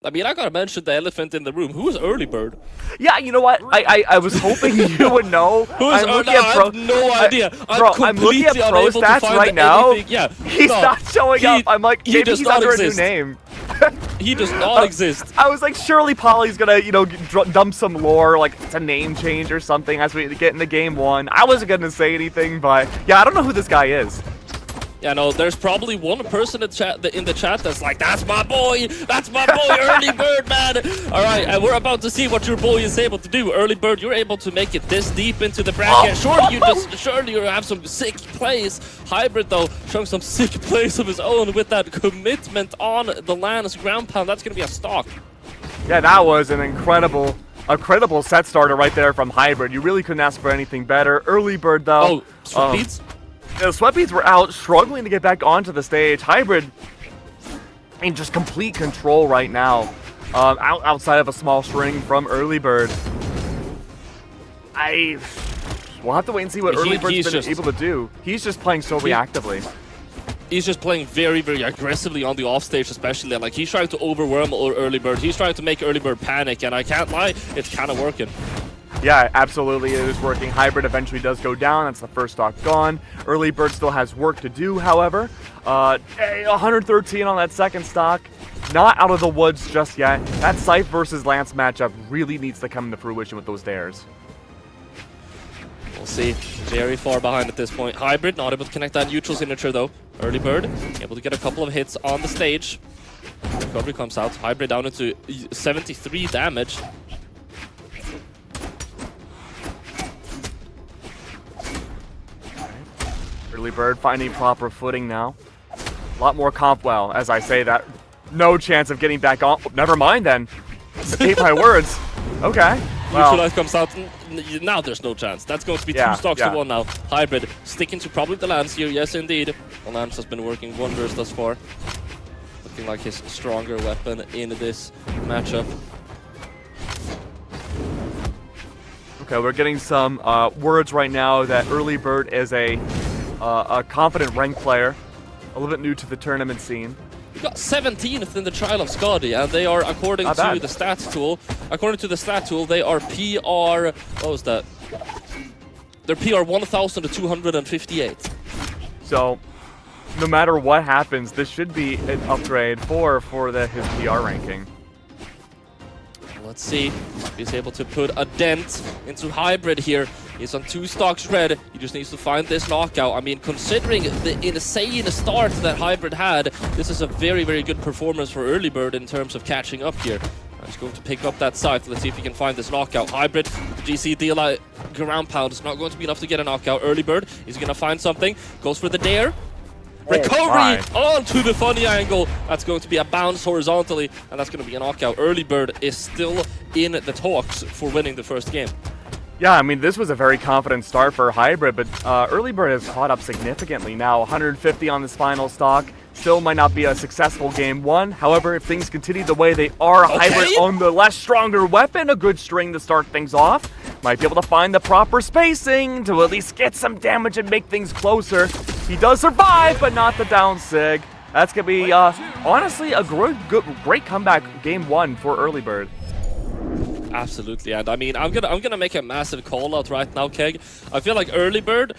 I mean, I gotta mention the elephant in the room. Who is EarlyBurd? Yeah, you know what? I was hoping you would know. Who's looking I at have no idea. I'm looking at pro stats right now. Yeah, he's not showing up. I'm like, maybe he's under a new name. He does not exist. I was like, surely Polly's gonna, you know, dump some lore, like it's a name change or something as we get into game 1. I wasn't gonna say anything, but yeah, I don't know who this guy is. Yeah, no, there's probably one person in the chat that's like, that's my boy, EarlyBurd, man. All right, and we're about to see what your boy is able to do. EarlyBurd, you're able to make it this deep into the bracket. Surely you have some sick plays. Hybrid though, showing some sick plays of his own with that commitment on the Lance ground pound. That's gonna be a stock. Yeah, that was an incredible set starter right there from Hybrid. You really couldn't ask for anything better. EarlyBurd though. Oh, sweet beats. The Sweatbeats were out, struggling to get back onto the stage. Hybrid in just complete control right now, outside of a small string from EarlyBurd. We'll have to wait and see what EarlyBird's been able to do. He's just playing so reactively. He's just playing very, very aggressively on the offstage, especially. Like, he's trying to overwhelm EarlyBird. He's trying to make EarlyBird panic, and I can't lie, it's kind of working. Yeah, absolutely, it is working. Hybrid eventually does go down. That's the first stock gone. EarlyBird still has work to do, however. 113 on that second stock. Not out of the woods just yet. That Scythe versus Lance matchup really needs to come into fruition with those dares. We'll see. Very far behind at this point. Hybrid not able to connect that neutral signature, though. EarlyBird able to get a couple of hits on the stage. Recovery comes out. Hybrid down into 73 damage. EarlyBird finding proper footing now. A lot more well, as I say that, no chance of getting back on. Never mind then. Ate my words. Okay. Well. Neutralize comes out. Now there's no chance. That's going to be 2 stocks to 1 now. Hybrid sticking to probably the Lance here. Yes, indeed. The Lance has been working wonders thus far. Looking like his stronger weapon in this matchup. Okay, we're getting some words right now that EarlyBird is a confident ranked player, a little bit new to the tournament scene. We got 17th in the Trial of Skadi, and they are, according to the stats tool, they are PR, what was that? They're PR 1,258. So, no matter what happens, this should be an upgrade for his PR ranking. Let's see if he's able to put a dent into Hybrid here. He's on 2 stocks red. He just needs to find this knockout. I mean, considering the insane start that Hybrid had, this is a very, very good performance for EarlyBird in terms of catching up here. He's going to pick up that Scythe. Let's see if he can find this knockout. Hybrid, GC deal ground pound. It's not going to be enough to get a knockout. EarlyBird, he's going to find something. Goes for the dare. Recovery onto the funny angle. That's going to be a bounce horizontally, and that's going to be a knockout. EarlyBird is still in the talks for winning the first game. Yeah, I mean, this was a very confident start for Hybrid, but EarlyBird has caught up significantly now. 150 on this final stock. Still might not be a successful game 1. However, if things continue the way they are, Hybrid on the less stronger weapon, a good string to start things off. Might be able to find the proper spacing to at least get some damage and make things closer. He does survive, but not the down sig. That's going to be, honestly, a great comeback game 1 for EarlyBird. Absolutely, and I mean, I'm gonna make a massive call out right now, Keg. I feel like Hybrid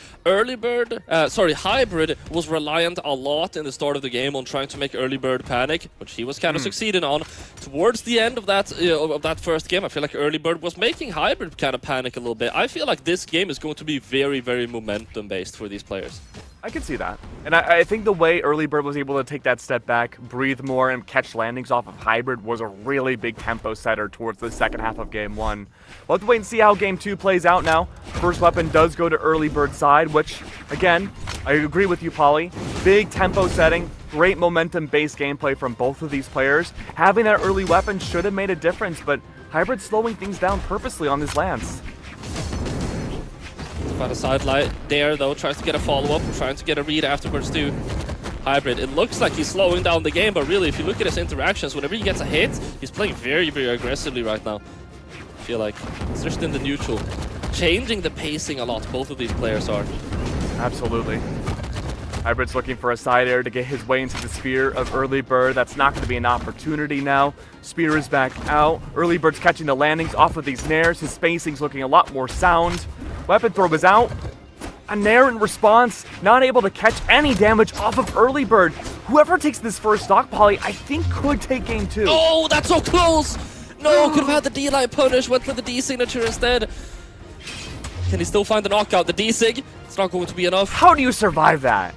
was reliant a lot in the start of the game on trying to make EarlyBird panic, which he was kind of succeeding on. Towards the end of that first game, I feel like EarlyBird was making Hybrid kind of panic a little bit. I feel like this game is going to be very, very momentum based for these players. I can see that. And I think the way EarlyBird was able to take that step back, breathe more, and catch landings off of Hybrid was a really big tempo setter towards the second half of Game 1. We'll have to wait and see how Game 2 plays out now. First weapon does go to EarlyBird's side, which, again, I agree with you, Polly. Big tempo setting, great momentum-based gameplay from both of these players. Having that early weapon should have made a difference, but Hybrid slowing things down purposely on this Lance. By the sidelight there, though, tries to get a follow-up, trying to get a read afterwards too. Hybrid, it looks like he's slowing down the game, but really, if you look at his interactions, whenever he gets a hit, he's playing very, very aggressively right now. I feel like, especially in the neutral, changing the pacing a lot, both of these players are. Absolutely. Hybrid's looking for a side air to get his way into the spear of EarlyBurd. That's not going to be an opportunity now. Spear is back out. EarlyBird's catching the landings off of these nairs. His spacing's looking a lot more sound. Weapon throw is out. A nair in response, not able to catch any damage off of EarlyBird. Whoever takes this first stock, Polly, I think could take game 2. Oh, that's so close! No, could have had the D-line punish, went for the D-signature instead. Can he still find the knockout? The D-sig, it's not going to be enough. How do you survive that?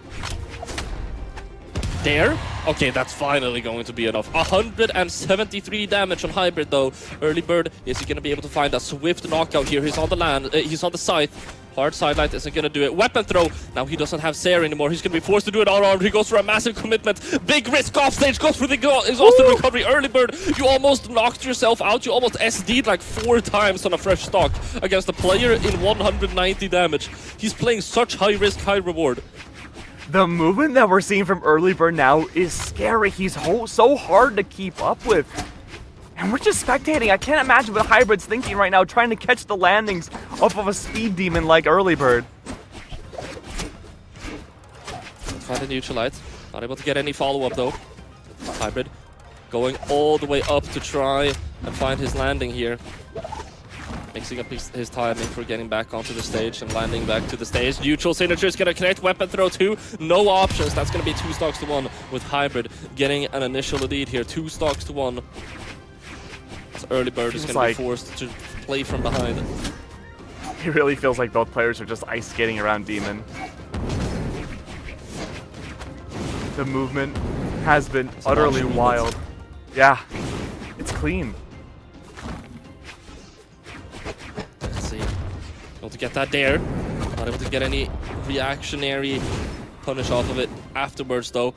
There? Okay, that's finally going to be enough. 173 damage on Hybrid though. EarlyBird, is he going to be able to find a swift knockout here? He's on the land, he's on the scythe. Hard sidelight isn't going to do it. Weapon throw. Now he doesn't have Sarah anymore. He's going to be forced to do it all around. He goes for a massive commitment. Big risk off stage. Goes for the exhausted recovery. EarlyBird, you almost knocked yourself out. You almost SD'd like 4 times on a fresh stock against a player in 190 damage. He's playing such high risk, high reward. The movement that we're seeing from EarlyBird now is scary. He's so hard to keep up with. And we're just spectating. I can't imagine what Hybrid's thinking right now, trying to catch the landings off of a speed demon like EarlyBird. Find a neutral light. Not able to get any follow-up though. Hybrid going all the way up to try and find his landing here. Mixing up his timing for getting back onto the stage and landing back to the stage. Neutral signature is going to connect. Weapon throw 2. No options. That's going to be 2 stocks to 1 with Hybrid getting an initial lead here. 2 stocks to 1. EarlyBird is going to be forced to play from behind. It really feels like both players are just ice skating around Demon. The movement has been utterly wild. Yeah, it's clean. Let's see. Able to get that there. Not able to get any reactionary punish off of it afterwards though.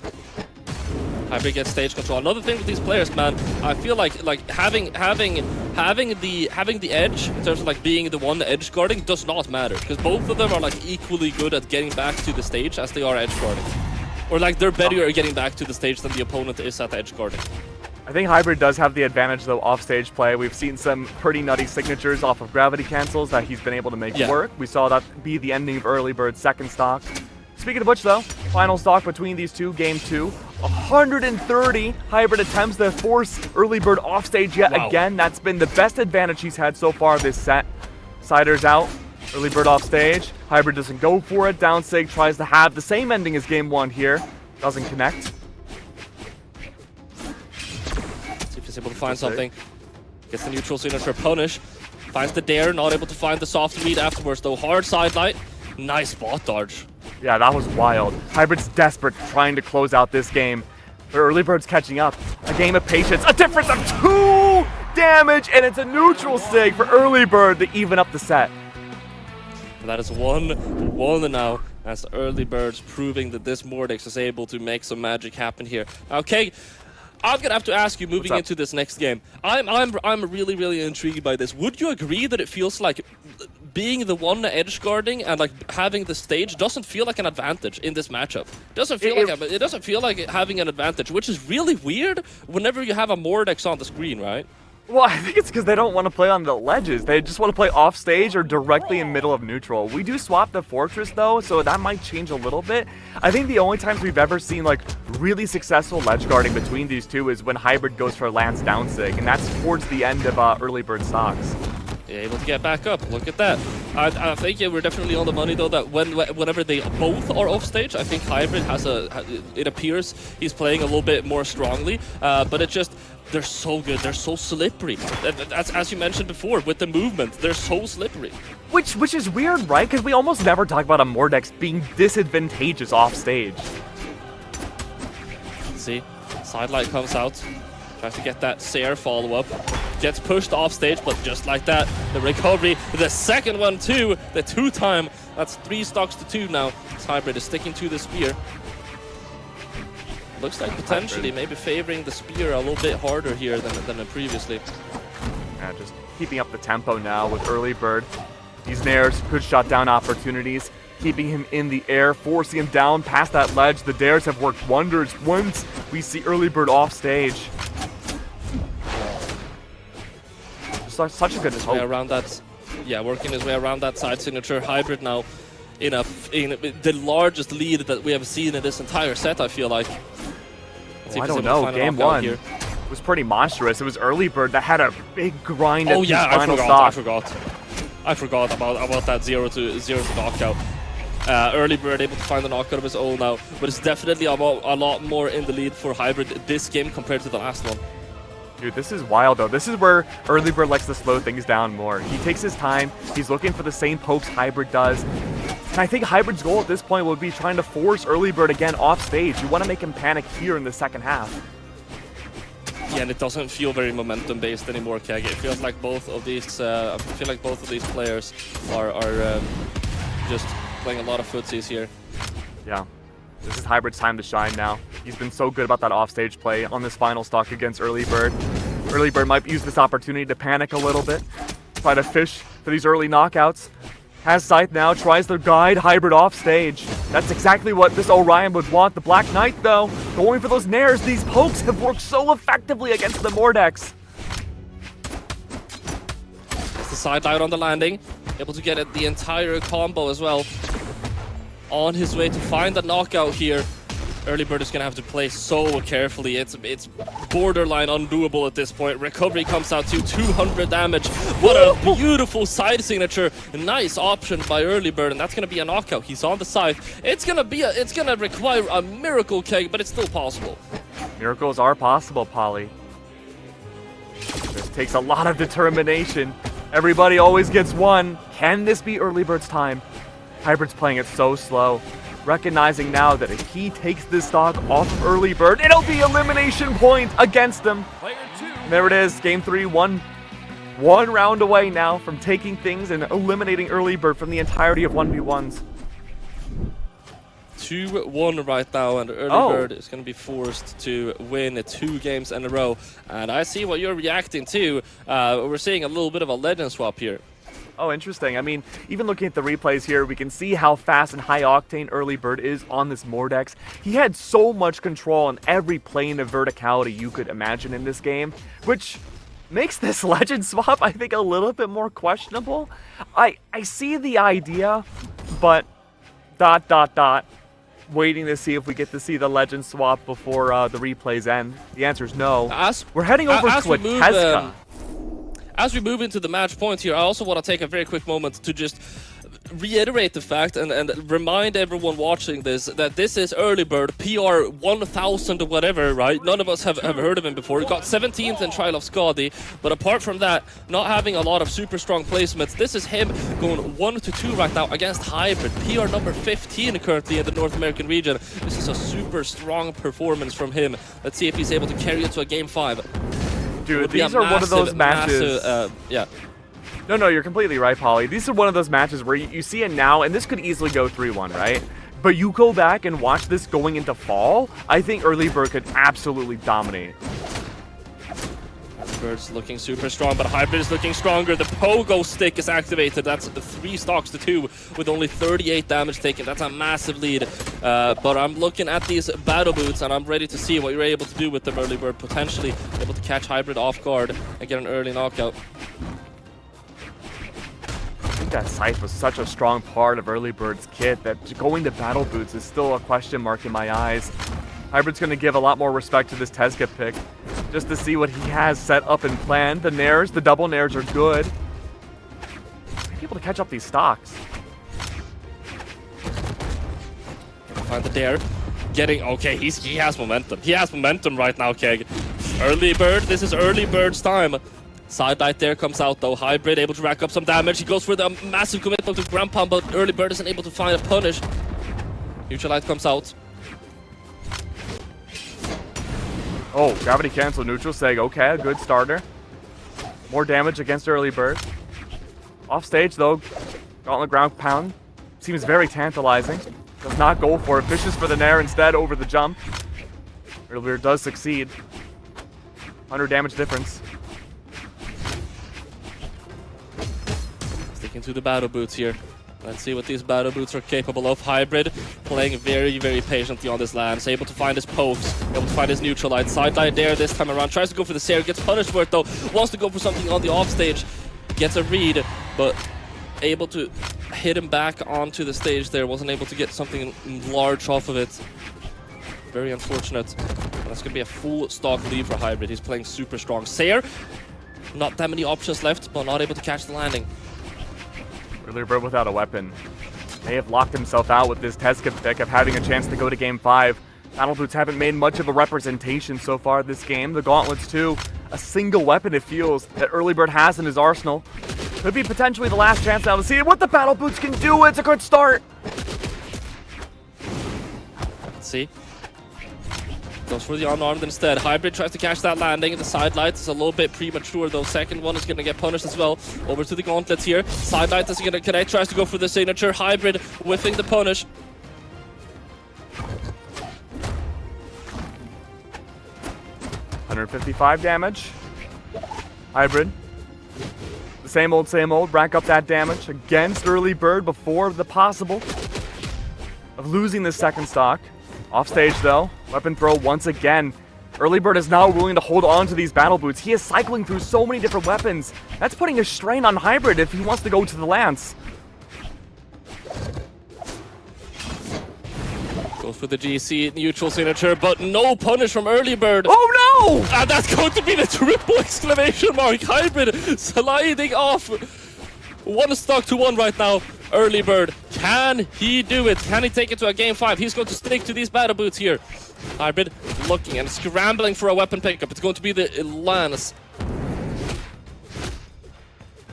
Hybrid gets stage control. Another thing with these players, man, I feel like having the edge in terms of like being the one edge guarding does not matter, because both of them are like equally good at getting back to the stage as they are edge guarding, or like they're better at getting back to the stage than the opponent is at edge guarding. I think Hybrid does have the advantage though off stage play. We've seen some pretty nutty signatures off of gravity cancels that he's been able to make work. We saw that be the ending of EarlyBird's second stock. Speaking of which though, final stock between these two, game 2. 130 Hybrid attempts to force EarlyBird off stage yet again. That's been the best advantage he's had so far this set. Siders out, EarlyBird off stage. Hybrid doesn't go for it. Downsig tries to have the same ending as game 1 here. Doesn't connect. See if he's able to find something. Gets the neutral signature punish. Finds the dare, not able to find the soft read afterwards though. Hard sidelight. Nice bot dodge. Yeah, that was wild. Hybrid's desperate trying to close out this game, but EarlyBird's catching up. A game of patience, a difference of 2 damage, and it's a neutral sig for EarlyBird to even up the set. And that is 1-1 now, as EarlyBird's proving that this Mordex is able to make some magic happen here. Okay, I'm gonna have to ask you, moving into this next game, I'm really intrigued by this. Would you agree that it feels like being the one edge guarding and like having the stage doesn't feel like an advantage in this matchup? It doesn't feel like having an advantage, which is really weird whenever you have a Mordex on the screen, right? Well, I think it's because they don't want to play on the ledges. They just want to play off stage or directly in middle of neutral. We do swap the fortress though, so that might change a little bit. I think the only times we've ever seen like really successful ledge guarding between these two is when Hybrid goes for Lance downsig, and that's towards the end of EarlyBird stocks. Yeah, able to get back up. Look at that. I think we're definitely on the money though that whenever they both are off stage, I think Hybrid has it appears he's playing a little bit more strongly, but it just, they're so good, they're so slippery. As you mentioned before, with the movement, they're so slippery. Which is weird, right? Because we almost never talk about a Mordex being disadvantageous off stage. See, sidelight comes out, tries to get that Sair follow-up. Gets pushed off stage, but just like that, the recovery, the second one too, the 2-time, that's 3 stocks to 2 now. This Hybrid is sticking to the spear. Looks like potentially maybe favoring the spear a little bit harder here than previously. Yeah, just keeping up the tempo now with EarlyBird. These nairs, good shot down opportunities, keeping him in the air, forcing him down past that ledge. The dares have worked wonders once we see EarlyBird off stage. Such a good way around that, yeah, working his way around that side signature. Hybrid now in a in the largest lead that we have seen in this entire set, I feel like. I don't know. Game one was pretty monstrous. It was EarlyBurd that had a big grind at his final stock. I forgot about that 0-0 knockout. EarlyBurd able to find the knockout of his own now, but it's definitely a lot more in the lead for Hybrid this game compared to the last one. Dude, this is wild though. This is where EarlyBurd likes to slow things down more. He takes his time. He's looking for the same pokes Hybrid does. And I think Hybrid's goal at this point would be trying to force EarlyBurd again off stage. You want to make him panic here in the second half. Yeah, and it doesn't feel very momentum based anymore, Keg. It feels like both of these. I feel like both of these players are just playing a lot of footsies here. Yeah. This is Hybrid's time to shine now. He's been so good about that offstage play on this final stock against EarlyBurd. EarlyBird might use this opportunity to panic a little bit, try to fish for these early knockouts. Has Scythe now, tries to guide Hybrid off stage. That's exactly what this Orion would want. The Black Knight, though, going for those nairs. These pokes have worked so effectively against the Mordex. It's the side out on the landing, able to get the entire combo as well. On his way to find the knockout here. EarlyBurd is going to have to play so carefully. It's borderline undoable at this point. Recovery comes out to 200 damage. What a beautiful side signature. A nice option by EarlyBurd, and that's going to be a knockout. He's on the side. It's going to require a miracle, Keg, but it's still possible. Miracles are possible, Polly. This takes a lot of determination. Everybody always gets one. Can this be EarlyBird's time? Hybrid's playing it so slow. Recognizing now that if he takes this stock off of EarlyBird, it'll be elimination point against him. And there it is, game 3, one round away now from taking things and eliminating EarlyBird from the entirety of 1v1s. 2-1 right now, and EarlyBird is going to be forced to win 2 games in a row. And I see what you're reacting to. We're seeing a little bit of a legend swap here. Oh, interesting. I mean, even looking at the replays here, we can see how fast and high octane EarlyBird is on this Mordex. He had so much control on every plane of verticality you could imagine in this game, which makes this legend swap, I think, a little bit more questionable. I see the idea, but ... waiting to see if we get to see the legend swap before the replays end. The answer is no. We're heading over to a Tezca. As we move into the match point here, I also want to take a very quick moment to just reiterate the fact and remind everyone watching this that this is EarlyBird, PR 1000 or whatever, right? None of us have heard of him before. He got 17th in Trial of Skadi, but apart from that, not having a lot of super strong placements, this is him going 1-2 right now against Hybrid, PR number 15 currently in the North American region. This is a super strong performance from him. Let's see if he's able to carry it to a game 5. Dude, these are one of those matches. Yeah. No, you're completely right, Polly. These are one of those matches where you see it now, and this could easily go 3-1, right? But you go back and watch this going into fall, I think EarlyBird could absolutely dominate. Bird's looking super strong, but Hybrid is looking stronger. The pogo stick is activated. That's 3 stocks to 2 with only 38 damage taken. That's a massive lead. But I'm looking at these battle boots, and I'm ready to see what you're able to do with them, EarlyBird. Potentially able to catch Hybrid off guard and get an early knockout. I think that Scythe was such a strong part of EarlyBird's kit that going to battle boots is still a question mark in my eyes. Hybrid's going to give a lot more respect to this Tezca pick, just to see what he has set up and planned. The nairs, the double nairs are good. Be able to catch up these stocks. Find the dare. Okay, he has momentum. He has momentum right now, Keg. EarlyBird, this is EarlyBird's time. Side light there comes out though. Hybrid able to rack up some damage. He goes for the massive commitment to ground pound, but EarlyBird isn't able to find a punish. Neutral light comes out. Oh, gravity cancel, neutral seg. Okay, a good starter. More damage against EarlyBird. Off stage though, gauntlet ground pound. Seems very tantalizing. Does not go for it. Fishes for the nair instead over the jump. EarlyBird does succeed. 100 damage difference. Sticking to the battle boots here. Let's see what these battle boots are capable of. Hybrid playing very, very patiently on this land. Is able to find his pokes, able to find his neutral light. Side light there this time around. Tries to go for the Sair, gets punished for it though. Wants to go for something on the offstage. Gets a read, but able to hit him back onto the stage there. Wasn't able to get something large off of it. Very unfortunate. That's going to be a full stock lead for Hybrid. He's playing super strong. Sayer, not that many options left, but not able to catch the landing. EarlyBurd without a weapon. May have locked himself out with this Teska pick of having a chance to go to Game 5. Battle Boots haven't made much of a representation so far this game. The Gauntlets too. A single weapon it feels that EarlyBurd has in his arsenal. Could be potentially the last chance now to see what the Battle Boots can do. It's a good start. Let's see. Goes for the unarmed instead. Hybrid tries to catch that landing. The side light is a little bit premature though. Second one is going to get punished as well. Over to the Gauntlets here. Side light is going to connect. Tries to go for the signature. Hybrid whiffing the punish. $155 damage. Hybrid. The same old, rack up that damage against EarlyBurd before the possible of losing this second stock. Off stage though, weapon throw once again. EarlyBurd is now willing to hold on to these Battle Boots. He is cycling through so many different weapons. That's putting a strain on Hybrid if he wants to go to the Lance. Goes for the GC neutral signature, but no punish from EarlyBurd. Oh no! And that's going to be the triple exclamation mark. Hybrid sliding off. One stock to one right now. EarlyBurd, can he do it? Can he take it to a Game 5? He's going to stick to these Battle Boots here. Hybrid looking and scrambling for a weapon pickup. It's going to be the Lance. I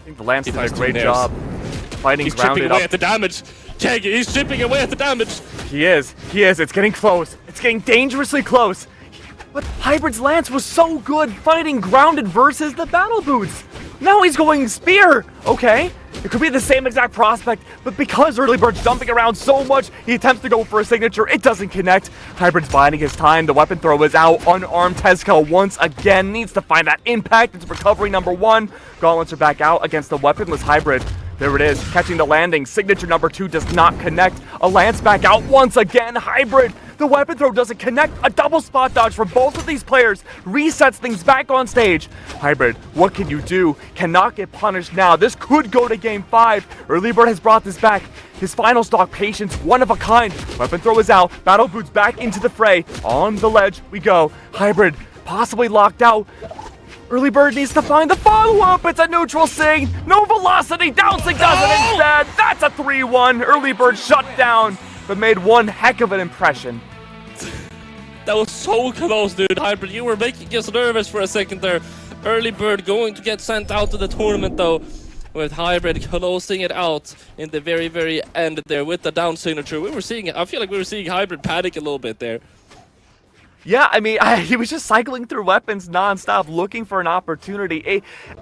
think the Lance did a great job fighting He's grounded chipping away up. at the damage. Keg, he's chipping away at the damage. He is. It's getting close. It's getting dangerously close. But Hybrid's Lance was so good fighting grounded versus the Battle Boots. Now he's going Spear. Okay, it could be the same exact prospect, but because EarlyBird's jumping around so much, he attempts to go for a signature. It doesn't connect. Hybrid's biding his time. The weapon throw is out. Unarmed Teska once again needs to find that impact. It's recovery number 1. Gauntlets are back out against the weaponless Hybrid. There it is, catching the landing. Signature number 2 does not connect. A Lance back out once again. Hybrid, the weapon throw doesn't connect. A double spot dodge from both of these players resets things back on stage. Hybrid, what can you do? Cannot get punished now. This could go to Game 5. EarlyBird has brought this back. His final stock, Patience, one of a kind. Weapon throw is out. Battle Boots back into the fray. On the ledge we go. Hybrid, possibly locked out. EarlyBird needs to find the follow-up. It's a neutral sig. No velocity. Downsig does it instead. That's a 3-1. EarlyBird shut down, but made one heck of an impression. That was so close, dude. Hybrid, you were making us nervous for a second there. EarlyBird going to get sent out to the tournament, though, with Hybrid closing it out in the very, very end there with the down signature. I feel like we were seeing Hybrid panic a little bit there. Yeah, I mean, he was just cycling through weapons nonstop, looking for an opportunity.